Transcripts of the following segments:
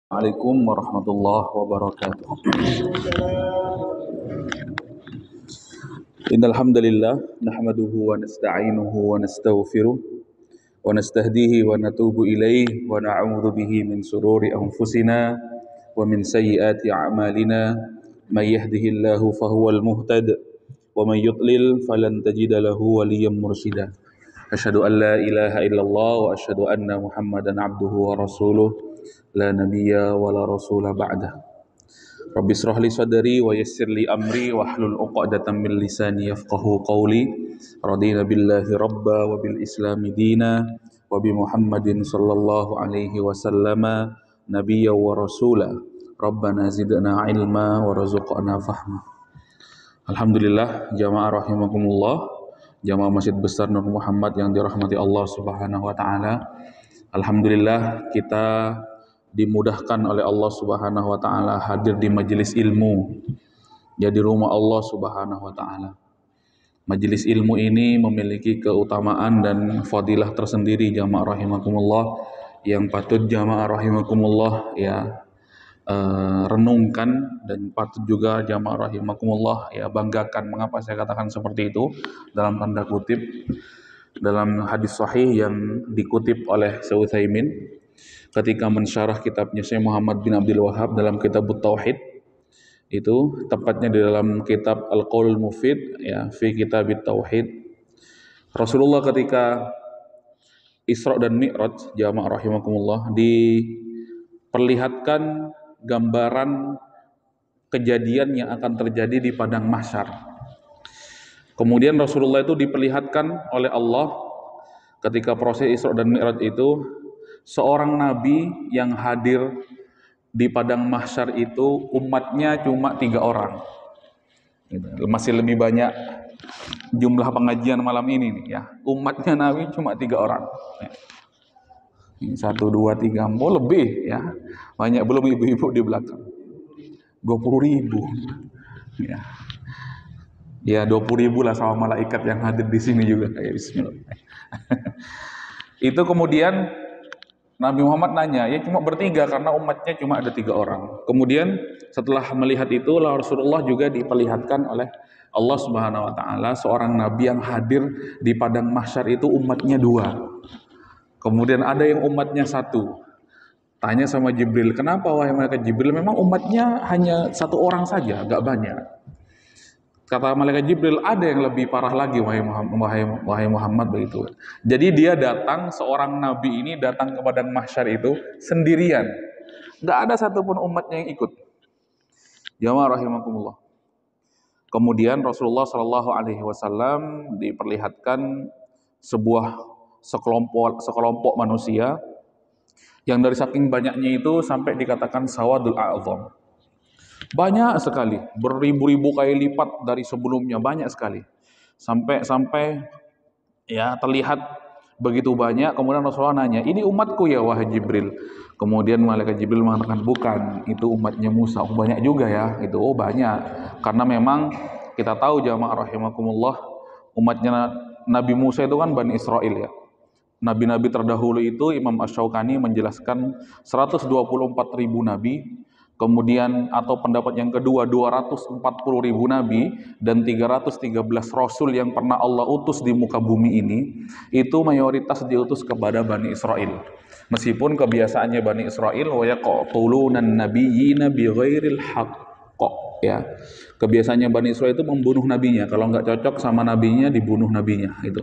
Assalamualaikum warahmatullahi wabarakatuh. Innal hamdalillah nahmaduhu wa nasta'inuhu wa nastaghfiruh wa nastahdihi wa natubu ilaihi wa na'udzu bihi min sururi anfusina wa min sayyiati a'malina may yahdihillahu fahuwal muhtad wa may yudlil falan tajida lahu waliyyan mursyida. Asyhadu an la ilaha illallah wa asyhadu anna Muhammadan abduhu wa rasuluh la nabiyya wa la rasula ba'dah. Rabbi israh li sadri wa yassir li amri wa hlul 'uqdatam min lisani yafqahu qawli. Radina billahi rabba wa bil islami dina wa bi Muhammadin sallallahu alaihi wasallama nabiyya wa rasula. Rabbana zidna ilma wa razuqna fahma. Alhamdulillah, jamaah rahimakumullah, jamaah Masjid Besar Nur Muhammad yang dirahmati Allah Subhanahu wa taala. Alhamdulillah kita dimudahkan oleh Allah Subhanahu wa taala hadir di majelis ilmu, ya di rumah Allah Subhanahu wa taala. Majelis ilmu ini memiliki keutamaan dan fadilah tersendiri, jamaah rahimakumullah, yang patut jamaah rahimakumullah renungkan dan patut juga jamaah rahimakumullah banggakan. Mengapa saya katakan seperti itu? Dalam tanda kutip, dalam hadis sahih yang dikutip oleh Syekh Utsaimin ketika mensyarah kitabnya Syekh Muhammad bin Abdul Wahhab dalam kitab Tauhid, itu tepatnya di dalam kitab Al-Qaulul Mufid fi kitab Tauhid, Rasulullah ketika Isra dan Mi'raj, jamaah rahimakumullah, diperlihatkan gambaran kejadian yang akan terjadi di padang mahsyar. Kemudian Rasulullah itu diperlihatkan oleh Allah ketika proses Isra dan Mi'raj itu, seorang nabi yang hadir di padang mahsyar itu umatnya cuma 3 orang. Masih lebih banyak jumlah pengajian malam ini nih ya. Umatnya nabi cuma 3 orang. 1, 2, 3, lebih ya. Banyak, belum ibu-ibu di belakang. 20.000 ya. Ya 20.000 lah sama malaikat yang hadir di sini juga. Ya, bismillah. Itu kemudian Nabi Muhammad nanya, ya cuma bertiga karena umatnya cuma ada 3 orang. Kemudian setelah melihat itu, Rasulullah juga diperlihatkan oleh Allah Subhanahu wa taala seorang nabi yang hadir di padang mahsyar itu umatnya 2. Kemudian ada yang umatnya 1. Tanya sama Jibril, kenapa wahai malaikat Jibril? Memang umatnya hanya 1 orang saja, gak banyak. Kata malaikat Jibril, ada yang lebih parah lagi wahai Muhammad begitu. Jadi dia datang, seorang nabi ini datang ke padang mahsyar itu sendirian. Gak ada satupun umatnya yang ikut. Jamaah rahimakumullah. Kemudian Rasulullah Shallallahu alaihi wasallam diperlihatkan sekelompok manusia yang dari saking banyaknya itu sampai dikatakan sawadul a'zam. Banyak sekali, beribu-ribu kali lipat dari sebelumnya, banyak sekali. Sampai ya terlihat begitu banyak. Kemudian Rasulullah nanya, ini umatku ya wahai Jibril? Kemudian malaikat Jibril mengatakan, bukan, itu umatnya Musa. Oh, banyak juga ya, itu banyak. Karena memang kita tahu jamaah rahimakumullah, umatnya Nabi Musa itu kan Bani Israel ya. Nabi-nabi terdahulu itu Imam Asy-Syaukani menjelaskan 124.000 nabi. Kemudian atau pendapat yang kedua 240.000 nabi dan 313 rasul yang pernah Allah utus di muka bumi ini, itu mayoritas diutus kepada Bani Israel. Meskipun kebiasaannya Bani Israel wa yaqtulunan nabiyyina bighairil haqq ya. Kebiasaannya Bani Israel itu membunuh nabinya, kalau nggak cocok sama nabinya dibunuh nabinya itu.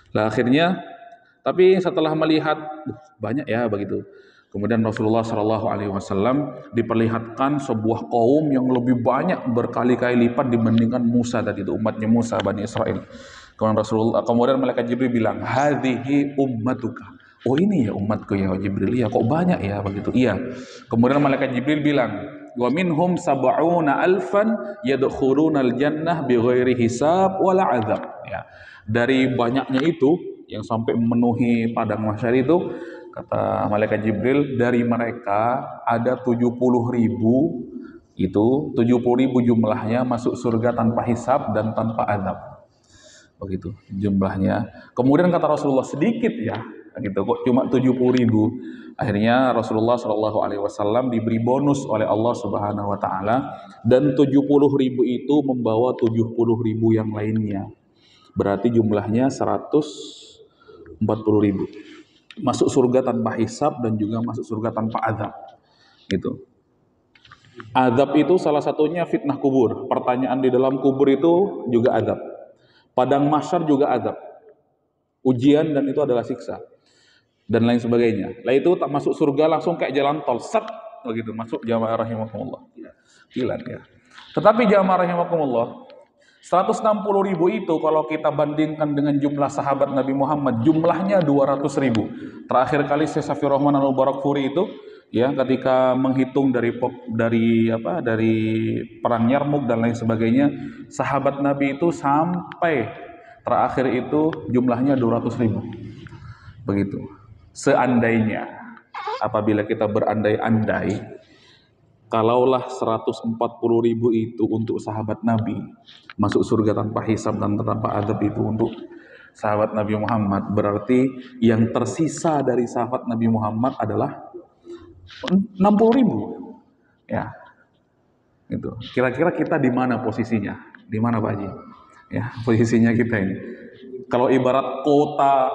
Lah akhirnya, tapi setelah melihat banyak ya begitu, kemudian Rasulullah Shallallahu alaihi wasallam diperlihatkan sebuah kaum yang lebih banyak berkali-kali lipat dibandingkan Musa tadi itu, umatnya Musa Bani Israel. Kemudian malaikat Jibril bilang, hadhihi ummatuka. Oh ini ya umatku ya Jibril. Ya kok banyak ya begitu. Iya. Kemudian malaikat Jibril bilang, wa minhum sab'una alfan yadkhulunal jannah bighairi hisab wala azab. Ya. Dari banyaknya itu yang sampai memenuhi padang mahsyar itu, kata malaikat Jibril, dari mereka ada 70.000, itu 70.000 jumlahnya masuk surga tanpa hisab dan tanpa azab. Begitu jumlahnya. Kemudian kata Rasulullah, sedikit ya gitu kok cuma 70.000. Akhirnya Rasulullah Shallallahu Alaihi Wasallam diberi bonus oleh Allah Subhanahu Wa Taala, dan 70.000 itu membawa 70.000 yang lainnya, berarti jumlahnya 140.000 masuk surga tanpa hisab dan juga masuk surga tanpa azab. Gitu. Azab itu salah satunya fitnah kubur, pertanyaan di dalam kubur itu juga azab, padang mahsyar juga azab, ujian, dan itu adalah siksa dan lain sebagainya. Lah itu tak masuk surga langsung kayak jalan tol, set begitu masuk. Jamaah rahimakumullah. Kilat ya. Tetapi jamaah rahimakumullah, 160.000 itu kalau kita bandingkan dengan jumlah sahabat Nabi Muhammad, jumlahnya 200.000. Terakhir kali Syekh Safiur Rahman Al-Barakfuri itu ya ketika menghitung dari perang Yarmuk dan lain sebagainya, sahabat Nabi itu sampai terakhir itu jumlahnya 200.000. Begitu. Seandainya, apabila kita berandai-andai, kalaulah 140.000 itu untuk sahabat Nabi masuk surga tanpa hisab dan tanpa azab itu untuk sahabat Nabi Muhammad, berarti yang tersisa dari sahabat Nabi Muhammad adalah 60.000. Ya, itu. Kira-kira kita di mana posisinya? Di mana Pak Haji? Ya, posisinya kita ini. Kalau ibarat kota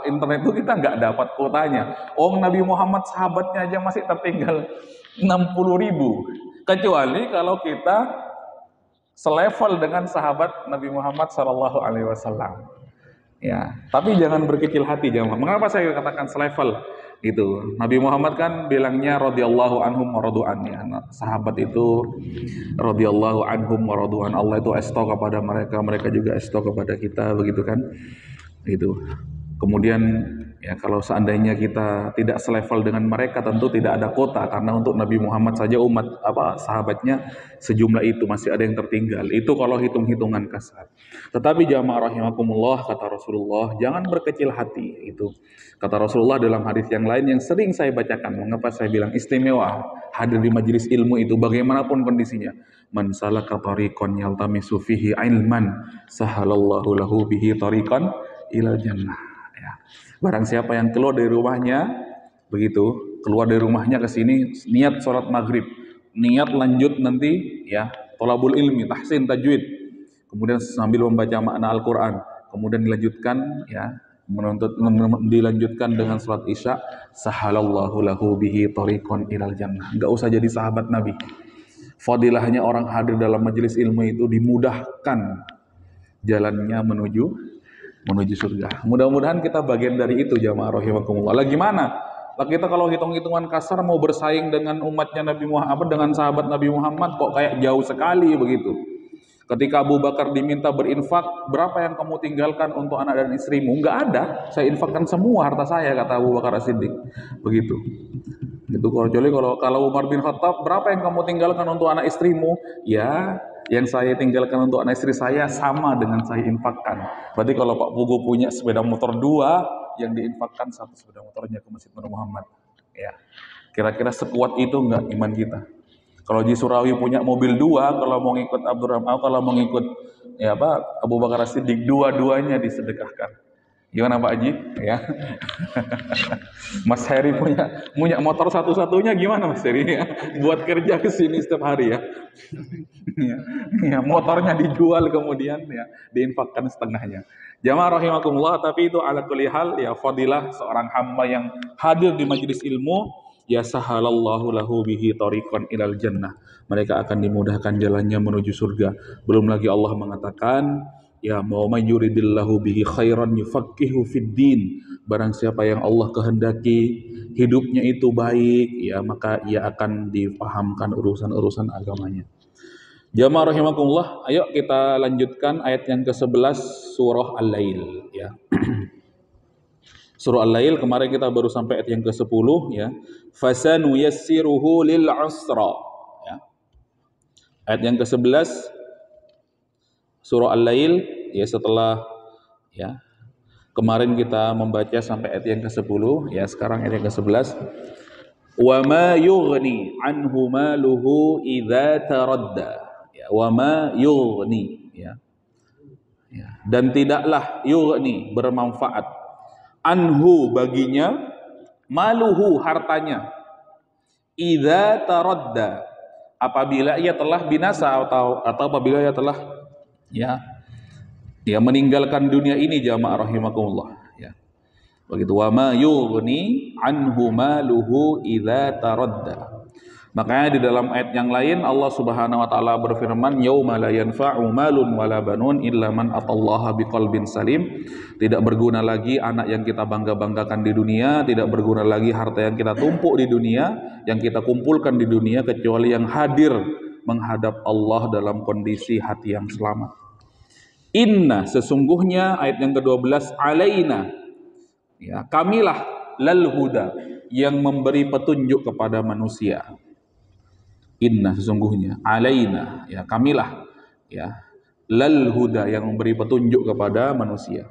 internet itu kita nggak dapat kotanya. Nabi Muhammad sahabatnya aja masih tertinggal 60.000. Kecuali kalau kita selevel dengan sahabat Nabi Muhammad Shallallahu Alaihi Wasallam. Ya, tapi jangan berkecil hati jemaah. Mengapa saya katakan selevel? Itu Nabi Muhammad kan bilangnya radhiyallahu anhum wa radu'an, ya. Sahabat itu radhiyallahu anhum wa radu'an, Allah itu isto kepada mereka, mereka juga isto kepada kita, begitu kan? Itu. Kemudian ya kalau seandainya kita tidak selevel dengan mereka, tentu tidak ada kota, karena untuk Nabi Muhammad saja sahabatnya sejumlah itu, masih ada yang tertinggal. Itu kalau hitung-hitungan kasar. Tetapi jamaah rahimakumullah, kata Rasulullah, jangan berkecil hati. Itu kata Rasulullah dalam hadis yang lain yang sering saya bacakan. Mengapa saya bilang istimewa hadir di majelis ilmu itu bagaimanapun kondisinya? Man salaka tariqan yaltamisu fihi ilman sahalallahu lahu bihi tariqan ilal jannah. Ya. Barang siapa yang keluar dari rumahnya, begitu, keluar dari rumahnya ke sini, niat sholat maghrib, niat lanjut nanti, ya, thalabul ilmi, tahsin, tajwid, kemudian sambil membaca makna Al-Quran, kemudian dilanjutkan, ya, dilanjutkan dengan sholat isya, sahalallahu lahu bihi tariqan ilal jannah. Enggak usah jadi sahabat Nabi. Fadilahnya orang hadir dalam majelis ilmu itu dimudahkan jalannya menuju surga. Mudah-mudahan kita bagian dari itu jamaah rahimakumullah. Lah gimana? Lah kita kalau hitung-hitungan kasar mau bersaing dengan umatnya Nabi Muhammad, dengan sahabat Nabi Muhammad, kok kayak jauh sekali begitu. Ketika Abu Bakar diminta berinfak, berapa yang kamu tinggalkan untuk anak dan istrimu? Enggak ada, saya infakkan semua harta saya, kata Abu Bakar As-Siddiq. Begitu. Itu kalau Umar bin Khattab, berapa yang kamu tinggalkan untuk anak istrimu? Ya, yang saya tinggalkan untuk anak istri saya sama dengan saya infakkan. Berarti kalau Pak Pugu punya sepeda motor 2, yang diinfakkan 1 sepeda motornya ke Masjid Nur Muhammad. Ya, kira-kira sekuat itu enggak iman kita? Kalau Ji Surawi punya mobil 2, kalau mau ngikut Abdurrahman, kalau mau ngikut Abu Bakar As-Siddiq, dua-duanya disedekahkan. Gimana Pak Haji? Ya. Mas Heri punya motor satu-satunya, gimana Mas Heri? Ya? Buat kerja ke sini setiap hari ya. Ya, motornya dijual kemudian ya diinfakkan setengahnya. Jamaah rahimakumullah, tapi itu ala kulli hal ya fadilah seorang hamba yang hadir di majelis ilmu, ya sahalallahu lahu bihi tariqan ilal jannah. Mereka akan dimudahkan jalannya menuju surga. Belum lagi Allah mengatakan, ya mau mayuridillahu bihi khairan yufaqihu fid din. Barang siapa yang Allah kehendaki hidupnya itu baik, ya maka ia akan dipahamkan urusan-urusan agamanya. Jamaah rahimakumullah, ayo kita lanjutkan ayat yang ke-11 surah Al-Lail, ya. Surah Al-Lail kemarin kita baru sampai ayat yang ke-10, ya. Fasanu yassiruhu lil usra, ya. Ayat yang ke-11 surah Al-Lail, ya, setelah ya kemarin kita membaca sampai ayat yang ke-10, ya, sekarang ayat yang ke-11. Wa ma yughni anhu maluhu idza taradda. Ya, wa ma yughni, ya. Ya. Dan tidaklah yughni bermanfaat anhu baginya, maluhu hartanya, idza taradda apabila ia telah binasa atau apabila ia telah ya meninggalkan dunia ini, jamaah rahimakumullah ya. Begitu, wa ma yughni anhu maluhu idza taradda. Makanya di dalam ayat yang lain Allah Subhanahu wa taala berfirman, yauma la yanfa'u malun wala banun illa man atallaha biqalbin salim. Tidak berguna lagi anak yang kita bangga-banggakan di dunia, tidak berguna lagi harta yang kita tumpuk di dunia, yang kita kumpulkan di dunia, kecuali yang hadir menghadap Allah dalam kondisi hati yang selamat. Inna, sesungguhnya, ayat yang ke-12, alaina, ya, kamilah lal huda, yang memberi petunjuk kepada manusia. Inna, sesungguhnya, alaina, ya, kamilah, ya, lal huda, yang memberi petunjuk kepada manusia.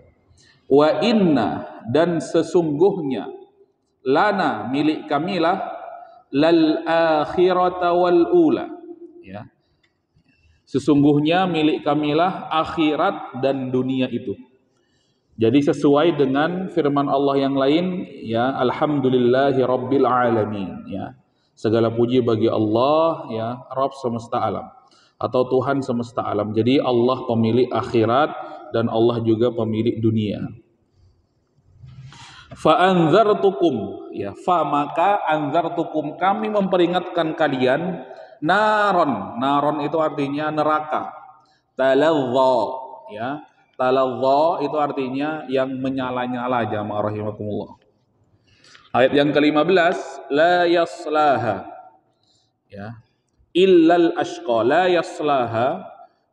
Wa inna, dan sesungguhnya, lana, milik kamilah, lal akhirata wal ula, ya, sesungguhnya milik kamilah akhirat dan dunia itu. Jadi sesuai dengan firman Allah yang lain, ya, alhamdulillahi rabbil alamin, ya. Segala puji bagi Allah, ya, Rabb semesta alam atau Tuhan semesta alam. Jadi Allah pemilik akhirat dan Allah juga pemilik dunia. Fa anzartukum, ya, fa maka anzartukum, kami memperingatkan kalian, naron. Naron itu artinya neraka. Talazza, ya. Talazza itu artinya yang menyala-nyala, jamaah rahimakumullah. Ayat yang ke-15, la yaslaha, ya, illal ashqa, la yaslaha,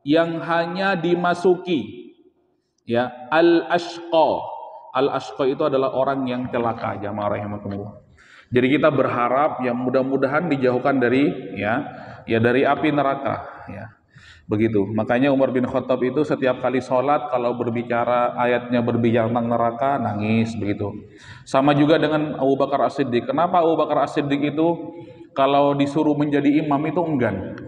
yang hanya dimasuki, ya, al ashqa. Al ashqa itu adalah orang yang celaka, jamaah rahimakumullah. Jadi kita berharap yang mudah-mudahan dijauhkan dari dari api neraka, ya. Begitu. Makanya Umar bin Khattab itu setiap kali sholat kalau berbicara ayatnya berbicara tentang neraka nangis, begitu. Sama juga dengan Abu Bakar As-Siddiq. Kenapa Abu Bakar As-Siddiq itu kalau disuruh menjadi imam itu enggan?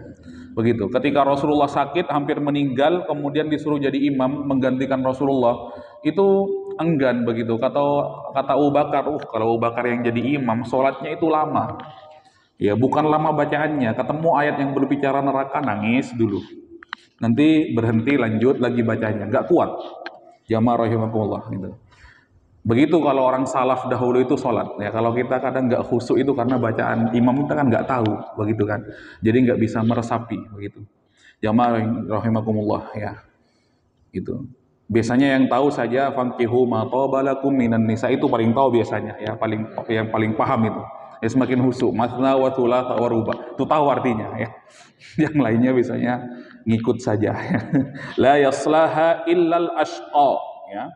Begitu. Ketika Rasulullah sakit hampir meninggal, kemudian disuruh jadi imam menggantikan Rasulullah, itu enggan, begitu. Kata Abu Bakar, kalau Abu Bakar yang jadi imam, sholatnya itu lama. Ya, bukan lama bacaannya. Ketemu ayat yang berbicara neraka nangis dulu. Nanti berhenti, lanjut lagi bacanya, nggak kuat. Jamaah rahimakumullah, gitu. Begitu kalau orang salaf dahulu itu sholat, ya. Kalau kita kadang nggak khusyuk itu karena bacaan imam kita kan nggak tahu, begitu kan. Jadi nggak bisa meresapi, begitu. Jamaah rahimakumullah, ya. Gitu. Biasanya yang tahu saja fankihu ma tabalakum minan nisa, itu paling tahu biasanya, ya, yang paling paham itu. Ya, semakin khusyuk, masna wa thulatha wa ruba, itu tahu artinya, ya. Yang lainnya biasanya ngikut saja, ya. La yaslaha illal ashqa, ya.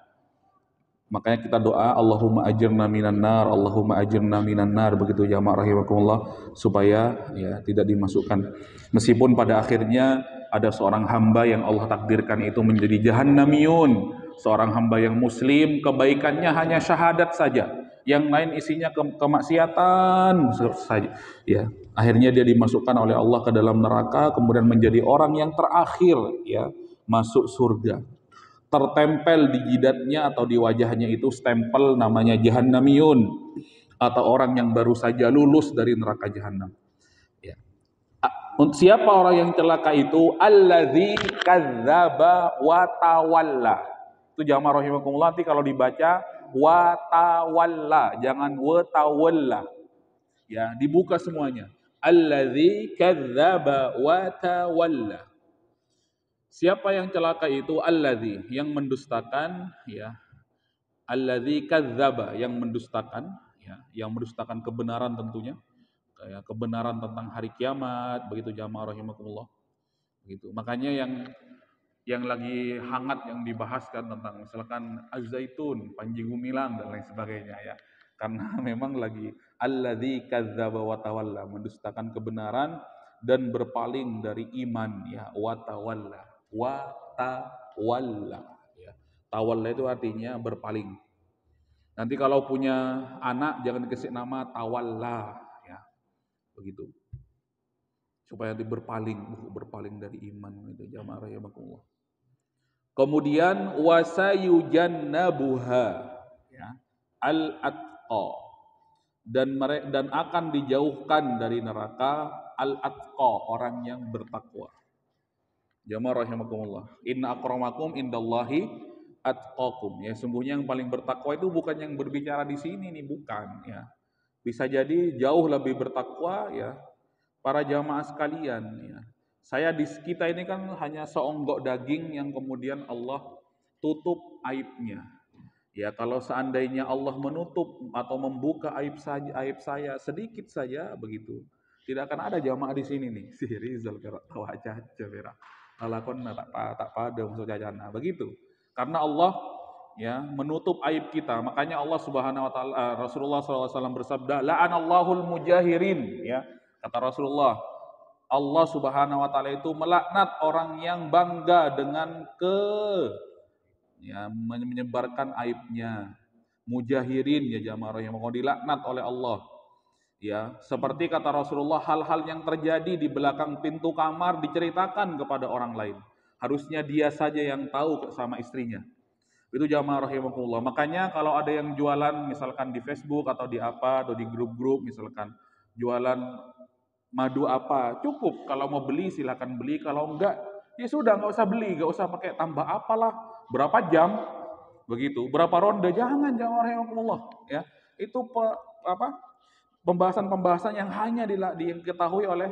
Makanya kita doa Allahumma ajirna minan nar, Allahumma ajirna minan nar, begitu jamaah rahimakumullah, supaya, ya, tidak dimasukkan. Meskipun pada akhirnya ada seorang hamba yang Allah takdirkan itu menjadi jahannamiyun, seorang hamba yang muslim, kebaikannya hanya syahadat saja, yang lain isinya kemaksiatan saja, ya. Akhirnya dia dimasukkan oleh Allah ke dalam neraka, kemudian menjadi orang yang terakhir, ya, masuk surga. Tertempel di jidatnya atau di wajahnya itu stempel namanya jahannamiyun, atau orang yang baru saja lulus dari neraka jahanam, ya. Siapa orang yang celaka itu? Alladzi kadzdzaba wa tawalla. Itu jamaah rahimakumullah, nanti kalau dibaca wa tawalla, jangan wa tawalla, ya, dibuka semuanya. Alladzi kadzdzaba wa tawalla. Siapa yang celaka itu? Alladzi, yang mendustakan, ya. Alladzi kadzdzaba, yang mendustakan, ya, yang mendustakan kebenaran tentunya. Kayak kebenaran tentang hari kiamat, begitu jamaah rahimakumullah. Begitu. Makanya yang lagi hangat yang dibahaskan tentang misalkan Az-Zaitun, Panji Gumilang dan lain sebagainya, ya. Karena memang lagi alladzi kadzdzaba wa tawalla, mendustakan kebenaran dan berpaling dari iman, ya, wa tawalla. Wa tawalla, ya. Tawalla itu artinya berpaling. Nanti kalau punya anak jangan dikasih nama tawalla, ya, begitu, supaya dia berpaling dari iman, itu jamaah rahimakumullah. Kemudian wasayujannabuha, ya, al-atqa, dan akan dijauhkan dari neraka al-atqa, orang yang bertakwa. Jamaah rahimakumullah. Inna akramakum indallahi atqakum. Ya, sungguhnya yang paling bertakwa itu bukan yang berbicara di sini nih, bukan ya. Bisa jadi jauh lebih bertakwa ya para jamaah sekalian ya. Kita ini kan hanya seonggok daging yang kemudian Allah tutup aibnya. Ya, kalau seandainya Allah menutup atau membuka aib saya sedikit saja begitu, tidak akan ada jamaah di sini nih. Si Rizal tahu aja berak. Alakon tak pada musuh jajana begitu. Karena Allah ya menutup aib kita. Makanya Allah Subhanahu wa taala, Rasulullah SAW bersabda, la'anallahul mujahirin ya. Kata Rasulullah, Allah Subhanahu wa taala itu melaknat orang yang bangga dengan menyebarkan aibnya. Mujahirin ya jamaah yang mau dilaknat oleh Allah. Ya, seperti kata Rasulullah, hal-hal yang terjadi di belakang pintu kamar diceritakan kepada orang lain. Harusnya dia saja yang tahu sama istrinya. Itu jamaah rahimakumullah. Makanya kalau ada yang jualan misalkan di Facebook atau di apa atau di grup-grup misalkan jualan madu apa, cukup kalau mau beli silakan beli, kalau enggak ya sudah nggak usah beli, nggak usah pakai tambah apalah, berapa jam begitu, berapa ronde, jangan rahimakumullah ya. Itu pembahasan-pembahasan yang hanya diketahui oleh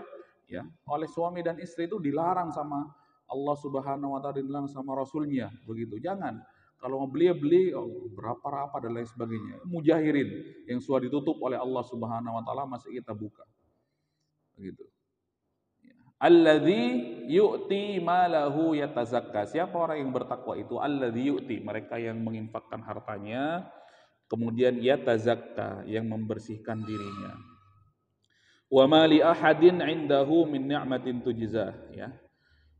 oleh suami dan istri, itu dilarang sama Allah Subhanahu wa taala, dilarang sama Rasulnya begitu. Jangan kalau mau beli berapa dan lain sebagainya. Mujahirin yang sudah ditutup oleh Allah Subhanahu wa taala masih kita buka. Begitu. Alladzi yu'ti malahu yatazakka. Siapa orang yang bertakwa itu? Alladzi yu'ti, mereka yang menginfakkan hartanya kemudian yatazakka, yang membersihkan dirinya. Wa ma li ahadin 'indahu min ni'matin tujza, ya.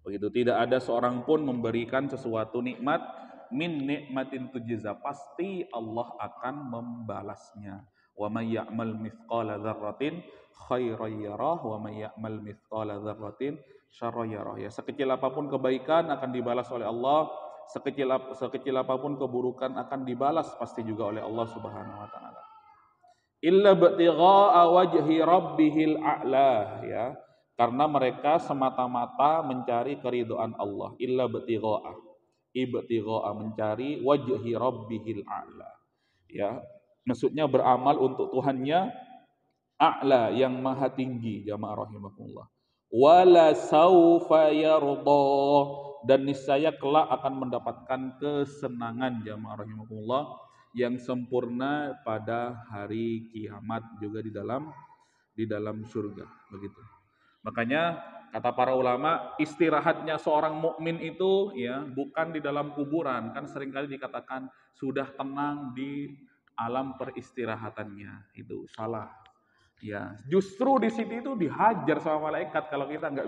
Begitu, tidak ada seorang pun memberikan sesuatu nikmat min nikmatin tujza, pasti Allah akan membalasnya. Wa may ya'mal mithqala dzarratin khairan yarah wa may ya'mal mithqala dzarratin syarran yarah. Ya, sekecil apapun kebaikan akan dibalas oleh Allah, sekecil apapun keburukan akan dibalas pasti juga oleh Allah Subhanahu wa taala. Illa btigha'a wajhi rabbihil a'la, ya. Karena mereka semata-mata mencari keridhaan Allah. Illa ibtigha'a, mencari wajhi rabbihil a'la. Ya, maksudnya beramal untuk Tuhannya a'la, yang maha tinggi, jamaah rahimakumullah. Wala saufa yarda, dan niscaya kelak akan mendapatkan kesenangan, jamaah rahimakumullah, yang sempurna pada hari kiamat juga di dalam surga begitu. Makanya kata para ulama, istirahatnya seorang mukmin itu ya bukan di dalam kuburan, kan seringkali dikatakan sudah tenang di alam peristirahatannya, itu salah. Ya, justru di sini itu dihajar sama malaikat kalau kita nggak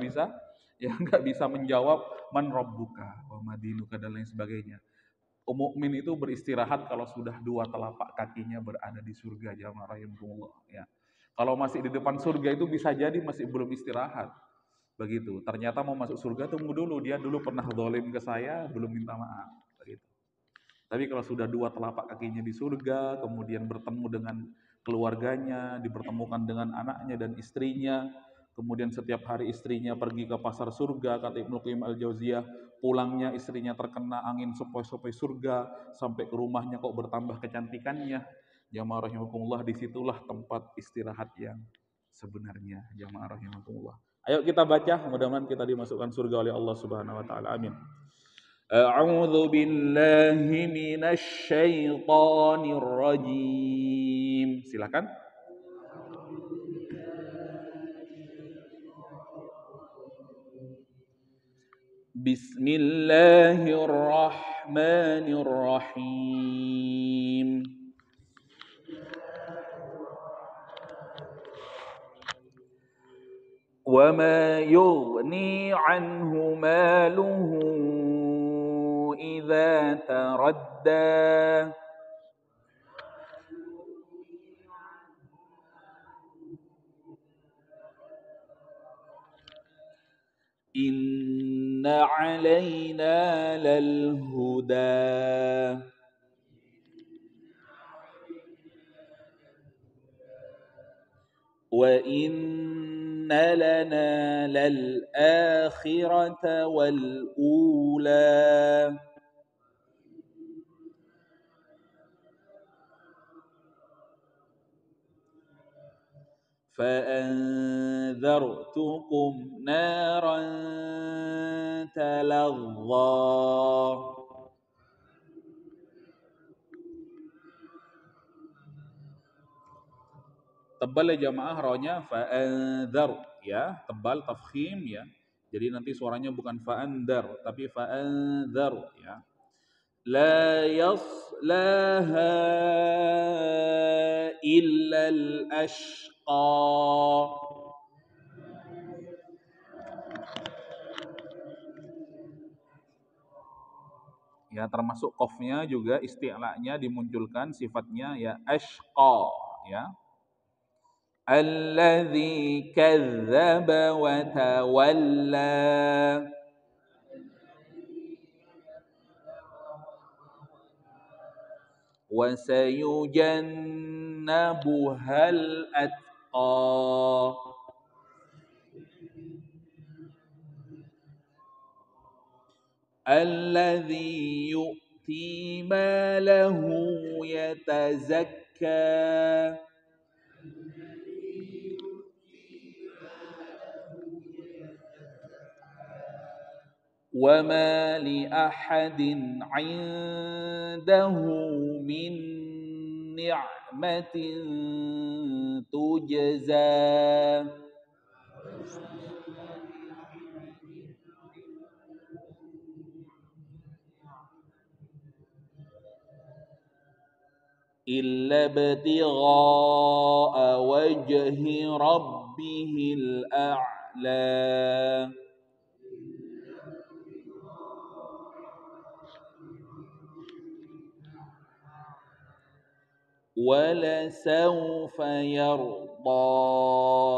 bisa menjawab man rabbuka wa madinuka dan lain sebagainya. Mukmin itu beristirahat kalau sudah dua telapak kakinya berada di surga, jamaah rahimakumullah ya. Kalau masih di depan surga itu bisa jadi masih belum istirahat. Begitu. Ternyata mau masuk surga tunggu dulu, dia dulu pernah zalim ke saya, belum minta maaf. Begitu. Tapi kalau sudah dua telapak kakinya di surga, kemudian bertemu dengan keluarganya, dipertemukan dengan anaknya dan istrinya, kemudian setiap hari istrinya pergi ke pasar surga, kata Ibnu Qayyim al-Jauziyah, pulangnya istrinya terkena angin sepoi-sepoi surga, sampai ke rumahnya kok bertambah kecantikannya. Jamaah rahimakumullah, disitulah tempat istirahat yang sebenarnya, jamaah rahimakumullah. Ayo kita baca, mudah-mudahan kita dimasukkan surga oleh Allah Subhanahu wa taala. Amin. A'udzu billahi minasy syaithanir rajim. Silakan. Bismillahirrahmanirrahim. Wa ma yughni 'anhu maluhu idza taradda. Inna 'alaina lal huda. وَإِنَّ لَنَا لَلْآخِرَةَ وَالْأُولَى فَأَنذَرْتُكُمْ نَارًا تَلَظَّى. Tebal ya jamaah rohnya fa'andhar ya, tebal tafkhim ya. Jadi nanti suaranya bukan fa'andhar tapi fa'andhar ya. La yaslaha illa al-ashqa. Ya, termasuk qafnya juga isti'la'nya dimunculkan sifatnya ya ashqa ya. Alladzi kadzdzaba wa tawalla. Wa sayujannabuhal atqa. Alladzi yu'ti malahu yatazakka. وَمَا لِأَحَدٍ عِندَهُ مِن نِّعْمَةٍ تُجْزَىٰ إِلَّا ابْتِغَاءَ وَجْهِ رَبِّهِ الْأَعْلَىٰ. وَلَسَوْفَ يَرْضَىٰ.